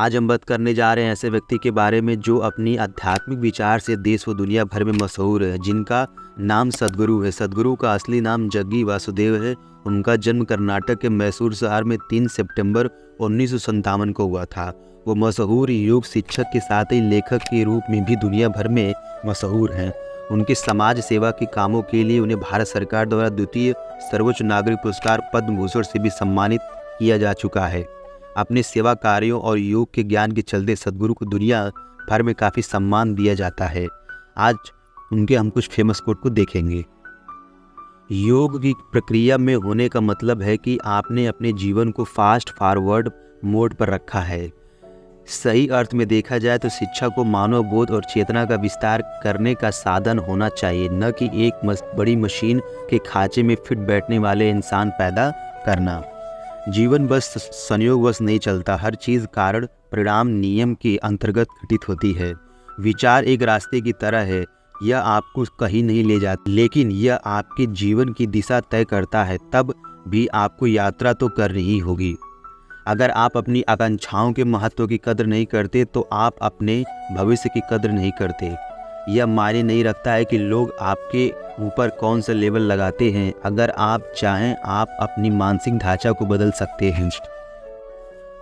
आज हम बात करने जा रहे हैं ऐसे व्यक्ति के बारे में जो अपनी आध्यात्मिक विचार से देश व दुनिया भर में मशहूर है, जिनका नाम सद्गुरु है। सद्गुरु का असली नाम जग्गी वासुदेव है। उनका जन्म कर्नाटक के मैसूर शहर में 3 सितंबर 1957 को हुआ था। वो मशहूर योग शिक्षक के साथ ही लेखक के रूप में भी दुनिया भर में मशहूर हैं। उनके समाज सेवा के कामों के लिए उन्हें भारत सरकार द्वारा द्वितीय सर्वोच्च नागरिक पुरस्कार पद्म भूषण से भी सम्मानित किया जा चुका है। अपने सेवा कार्यों और योग के ज्ञान के चलते सद्गुरु को दुनिया भर में काफ़ी सम्मान दिया जाता है। आज उनके हम कुछ फेमस कोट को देखेंगे। योग की प्रक्रिया में होने का मतलब है कि आपने अपने जीवन को फास्ट फॉरवर्ड मोड पर रखा है। सही अर्थ में देखा जाए तो शिक्षा को मानव बोध और चेतना का विस्तार करने का साधन होना चाहिए, न कि एक बड़ी मशीन के खांचे में फिट बैठने वाले इंसान पैदा करना। जीवन बस संयोगवश नहीं चलता, हर चीज़ कारण परिणाम नियम के अंतर्गत घटित होती है। विचार एक रास्ते की तरह है, यह आपको कहीं नहीं ले जाता, लेकिन यह आपके जीवन की दिशा तय करता है। तब भी आपको यात्रा तो करनी ही होगी। अगर आप अपनी आकांक्षाओं के महत्व की कदर नहीं करते तो आप अपने भविष्य की कदर नहीं करते। यह मायने नहीं रखता है कि लोग आपके ऊपर कौन सा लेबल लगाते हैं। अगर आप चाहें आप अपनी मानसिक ढांचा को बदल सकते हैं।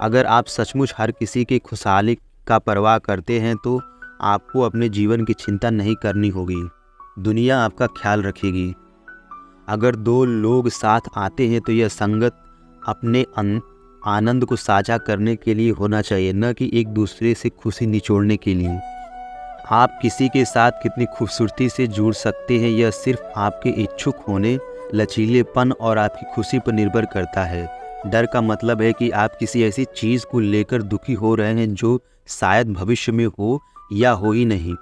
अगर आप सचमुच हर किसी की खुशहाली का परवाह करते हैं तो आपको अपने जीवन की चिंता नहीं करनी होगी, दुनिया आपका ख्याल रखेगी। अगर दो लोग साथ आते हैं तो यह संगत अपने आनंद को साझा करने के लिए होना चाहिए, न कि एक दूसरे से खुशी निचोड़ने के लिए। आप किसी के साथ कितनी खूबसूरती से जुड़ सकते हैं यह सिर्फ आपके इच्छुक होने, लचीलेपन और आपकी खुशी पर निर्भर करता है। डर का मतलब है कि आप किसी ऐसी चीज़ को लेकर दुखी हो रहे हैं जो शायद भविष्य में हो या हो ही नहीं।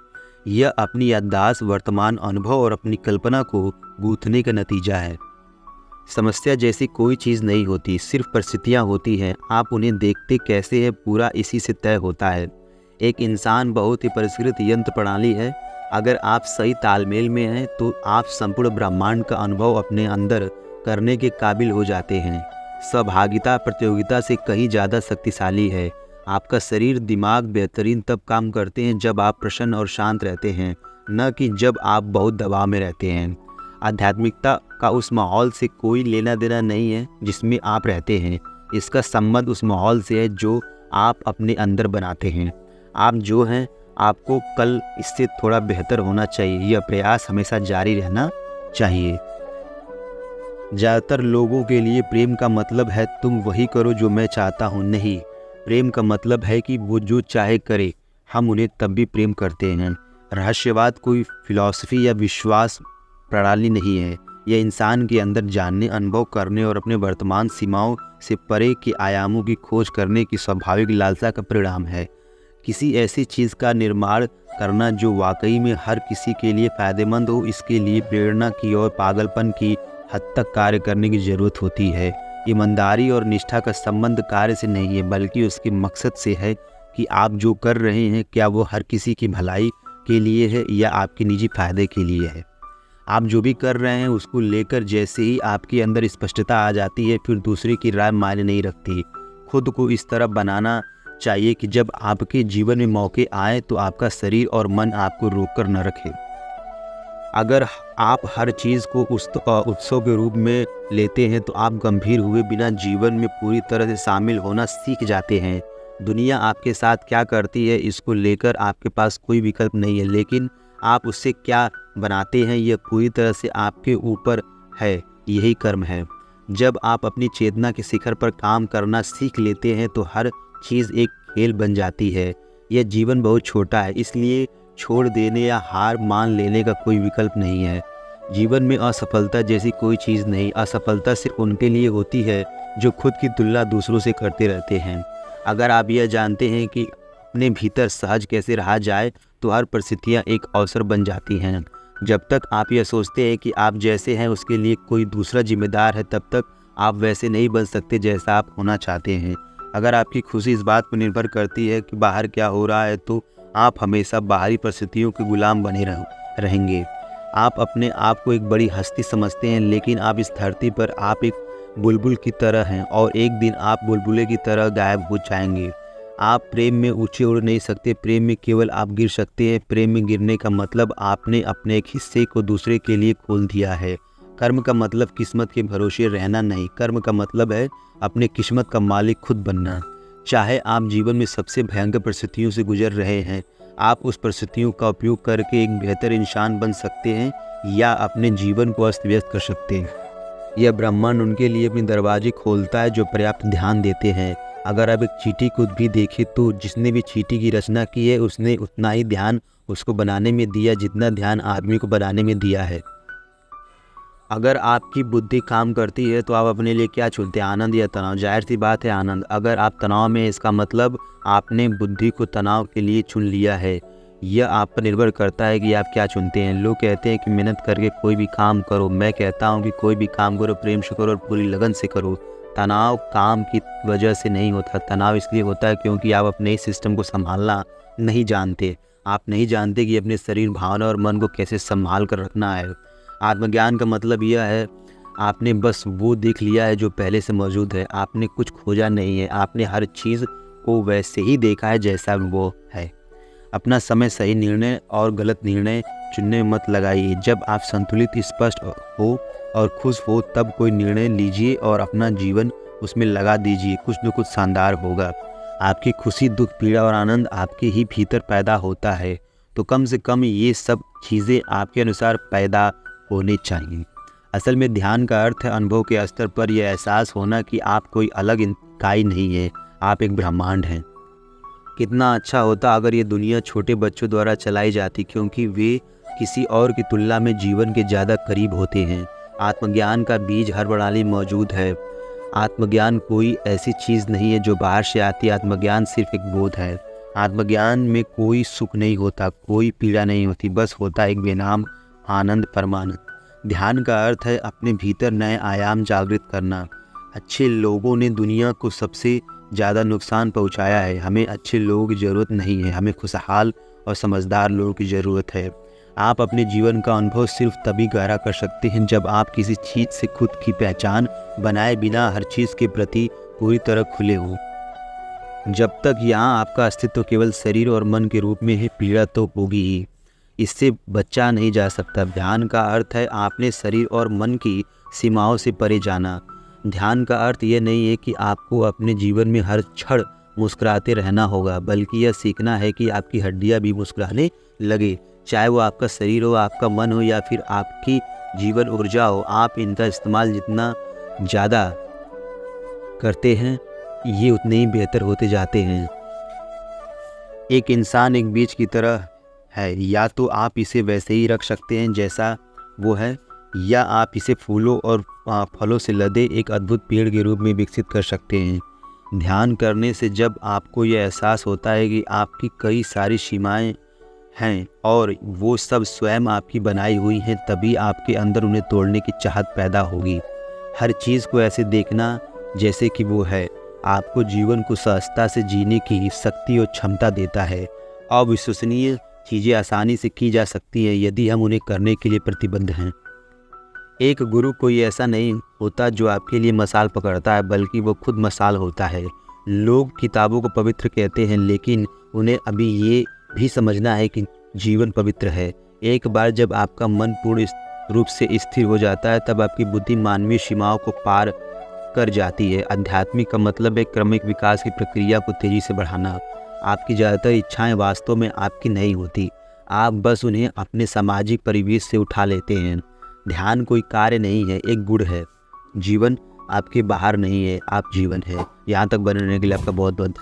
यह अपनी याददाश्त, वर्तमान अनुभव और अपनी कल्पना को गूंथने का नतीजा है। समस्या जैसी कोई चीज़ नहीं होती, सिर्फ परिस्थितियाँ होती हैं। आप उन्हें देखते कैसे हैं पूरा इसी से तय होता है। एक इंसान बहुत ही परिष्कृत यंत्र प्रणाली है। अगर आप सही तालमेल में हैं तो आप संपूर्ण ब्रह्मांड का अनुभव अपने अंदर करने के काबिल हो जाते हैं। सहभागिता प्रतियोगिता से कहीं ज़्यादा शक्तिशाली है। आपका शरीर दिमाग बेहतरीन तब काम करते हैं जब आप प्रसन्न और शांत रहते हैं, न कि जब आप बहुत दबाव में रहते हैं। आध्यात्मिकता का उस माहौल से कोई लेना देना नहीं है जिसमें आप रहते हैं। इसका संबंध उस माहौल से है जो आप अपने अंदर बनाते हैं। आप जो हैं आपको कल इससे थोड़ा बेहतर होना चाहिए। यह प्रयास हमेशा जारी रहना चाहिए। ज़्यादातर लोगों के लिए प्रेम का मतलब है तुम वही करो जो मैं चाहता हूँ। नहीं, प्रेम का मतलब है कि वो जो चाहे करे, हम उन्हें तब भी प्रेम करते हैं। रहस्यवाद कोई फिलॉसफी या विश्वास प्रणाली नहीं है। यह इंसान के अंदर जानने, अनुभव करने और अपने वर्तमान सीमाओं से परे के आयामों की खोज करने की स्वाभाविक लालसा का परिणाम है। किसी ऐसी चीज़ का निर्माण करना जो वाकई में हर किसी के लिए फ़ायदेमंद हो, इसके लिए प्रेरणा की और पागलपन की हद तक कार्य करने की ज़रूरत होती है। ईमानदारी और निष्ठा का संबंध कार्य से नहीं है, बल्कि उसके मकसद से है कि आप जो कर रहे हैं क्या वो हर किसी की भलाई के लिए है या आपके निजी फ़ायदे के लिए है। आप जो भी कर रहे हैं उसको लेकर जैसे ही आपके अंदर स्पष्टता आ जाती है, फिर दूसरे की राय मायने नहीं रखती। खुद को इस तरह बनाना चाहिए कि जब आपके जीवन में मौके आए तो आपका शरीर और मन आपको रोककर न रखे। अगर आप हर चीज़ को उत्सव के रूप में लेते हैं तो आप गंभीर हुए बिना जीवन में पूरी तरह से शामिल होना सीख जाते हैं। दुनिया आपके साथ क्या करती है इसको लेकर आपके पास कोई विकल्प नहीं है, लेकिन आप उससे क्या बनाते हैं यह पूरी तरह से आपके ऊपर है। यही कर्म है। जब आप अपनी चेतना के शिखर पर काम करना सीख लेते हैं तो हर चीज़ एक खेल बन जाती है। यह जीवन बहुत छोटा है, इसलिए छोड़ देने या हार मान लेने का कोई विकल्प नहीं है। जीवन में असफलता जैसी कोई चीज़ नहीं। असफलता सिर्फ उनके लिए होती है जो खुद की तुलना दूसरों से करते रहते हैं। अगर आप यह जानते हैं कि अपने भीतर सहज कैसे रहा जाए तो हर परिस्थितियाँ एक अवसर बन जाती हैं। जब तक आप यह सोचते हैं कि आप जैसे हैं उसके लिए कोई दूसरा जिम्मेदार है, तब तक आप वैसे नहीं बन सकते जैसा आप होना चाहते हैं। अगर आपकी खुशी इस बात पर निर्भर करती है कि बाहर क्या हो रहा है तो आप हमेशा बाहरी परिस्थितियों के गुलाम बने रहेंगे। आप अपने आप को एक बड़ी हस्ती समझते हैं, लेकिन आप इस धरती पर आप एक बुलबुल की तरह हैं और एक दिन आप बुलबुले की तरह गायब हो जाएंगे। आप प्रेम में ऊंचे उड़ नहीं सकते, प्रेम में केवल आप गिर सकते हैं। प्रेम में गिरने का मतलब आपने अपने एक हिस्से को दूसरे के लिए खोल दिया है। कर्म का मतलब किस्मत के भरोसे रहना नहीं, कर्म का मतलब है अपने किस्मत का मालिक खुद बनना। चाहे आप जीवन में सबसे भयंकर परिस्थितियों से गुजर रहे हैं, आप उस परिस्थितियों का उपयोग करके एक बेहतर इंसान बन सकते हैं या अपने जीवन को अस्त व्यस्त कर सकते हैं। यह ब्रह्मांड उनके लिए अपने दरवाजे खोलता है जो पर्याप्त ध्यान देते हैं। अगर आप एक चींटी को भी देखें तो जिसने भी चींटी की रचना की है उसने उतना ही ध्यान उसको बनाने में दिया जितना ध्यान आदमी को बनाने में दिया है। अगर आपकी बुद्धि काम करती है तो आप अपने लिए क्या चुनते हैं, आनंद या तनाव? जाहिर सी बात है आनंद। अगर आप तनाव में, इसका मतलब आपने बुद्धि को तनाव के लिए चुन लिया है। यह आप पर निर्भर करता है कि आप क्या चुनते हैं। लोग कहते हैं कि मेहनत करके कोई भी काम करो, मैं कहता हूं कि कोई भी काम करो प्रेम से करो और पूरी लगन से करो। तनाव काम की वजह से नहीं होता, तनाव इसलिए होता है क्योंकि आप अपने सिस्टम को संभालना नहीं जानते। आप नहीं जानते कि अपने शरीर, भावना और मन को कैसे संभाल कर रखना है। आत्मज्ञान का मतलब यह है आपने बस वो देख लिया है जो पहले से मौजूद है, आपने कुछ खोजा नहीं है, आपने हर चीज़ को वैसे ही देखा है जैसा वो है। अपना समय सही निर्णय और गलत निर्णय चुनने में मत लगाइए। जब आप संतुलित, स्पष्ट हो और खुश हो तब कोई निर्णय लीजिए और अपना जीवन उसमें लगा दीजिए, कुछ न कुछ शानदार होगा। आपकी खुशी, दुख, पीड़ा और आनंद आपके ही भीतर पैदा होता है, तो कम से कम ये सब चीज़ें आपके अनुसार पैदा होनी चाहिए। असल में ध्यान का अर्थ है अनुभव के स्तर पर यह एहसास होना कि आप कोई अलग इकाई नहीं है, आप एक ब्रह्मांड हैं। कितना अच्छा होता अगर ये दुनिया छोटे बच्चों द्वारा चलाई जाती, क्योंकि वे किसी और की तुलना में जीवन के ज़्यादा करीब होते हैं। आत्मज्ञान का बीज हर प्रणाली मौजूद है। आत्मज्ञान कोई ऐसी चीज़ नहीं है जो बाहर से आती है, आत्मज्ञान सिर्फ एक बोध है। आत्मज्ञान में कोई सुख नहीं होता, कोई पीड़ा नहीं होती, बस होता एक बेनाम आनंद, परमानंद। ध्यान का अर्थ है अपने भीतर नए आयाम जागृत करना। अच्छे लोगों ने दुनिया को सबसे ज़्यादा नुकसान पहुंचाया है। हमें अच्छे लोगों की ज़रूरत नहीं है, हमें खुशहाल और समझदार लोगों की ज़रूरत है। आप अपने जीवन का अनुभव सिर्फ तभी गहरा कर सकते हैं जब आप किसी चीज़ से खुद की पहचान बनाए बिना हर चीज़ के प्रति पूरी तरह खुले हो। जब तक यहाँ आपका अस्तित्व केवल शरीर और मन के रूप में है, पीड़ा तो होगी ही, इससे बचा नहीं जा सकता। ध्यान का अर्थ है आपने शरीर और मन की सीमाओं से परे जाना। ध्यान का अर्थ यह नहीं है कि आपको अपने जीवन में हर क्षण मुस्कुराते रहना होगा, बल्कि यह सीखना है कि आपकी हड्डियां भी मुस्कुराने लगे, चाहे वो आपका शरीर हो, आपका मन हो या फिर आपकी जीवन ऊर्जा हो। आप इनका इस्तेमाल जितना ज़्यादा करते हैं ये उतने ही बेहतर होते जाते हैं। एक इंसान एक बीज की तरह है, या तो आप इसे वैसे ही रख सकते हैं जैसा वो है, या आप इसे फूलों और फलों से लदे एक अद्भुत पेड़ के रूप में विकसित कर सकते हैं। ध्यान करने से जब आपको यह एहसास होता है कि आपकी कई सारी सीमाएं हैं और वो सब स्वयं आपकी बनाई हुई हैं, तभी आपके अंदर उन्हें तोड़ने की चाहत पैदा होगी। हर चीज़ को ऐसे देखना जैसे कि वो है, आपको जीवन को सहजता से जीने की शक्ति और क्षमता देता है। अविश्वसनीय चीज़ें आसानी से की जा सकती हैं यदि हम उन्हें करने के लिए प्रतिबद्ध हैं। एक गुरु कोई ऐसा नहीं होता जो आपके लिए मशाल पकड़ता है, बल्कि वो खुद मशाल होता है। लोग किताबों को पवित्र कहते हैं, लेकिन उन्हें अभी ये भी समझना है कि जीवन पवित्र है। एक बार जब आपका मन पूर्ण रूप से स्थिर हो जाता है तब आपकी बुद्धि मानवीय सीमाओं को पार कर जाती है। आध्यात्मिक का मतलब है क्रमिक विकास की प्रक्रिया को तेज़ी से बढ़ाना। आपकी ज़्यादातर इच्छाएं वास्तव में आपकी नहीं होती, आप बस उन्हें अपने सामाजिक परिवेश से उठा लेते हैं। ध्यान कोई कार्य नहीं है, एक गुण है। जीवन आपके बाहर नहीं है, आप जीवन है। यहाँ तक बने रहने के लिए आपका बहुत बहुत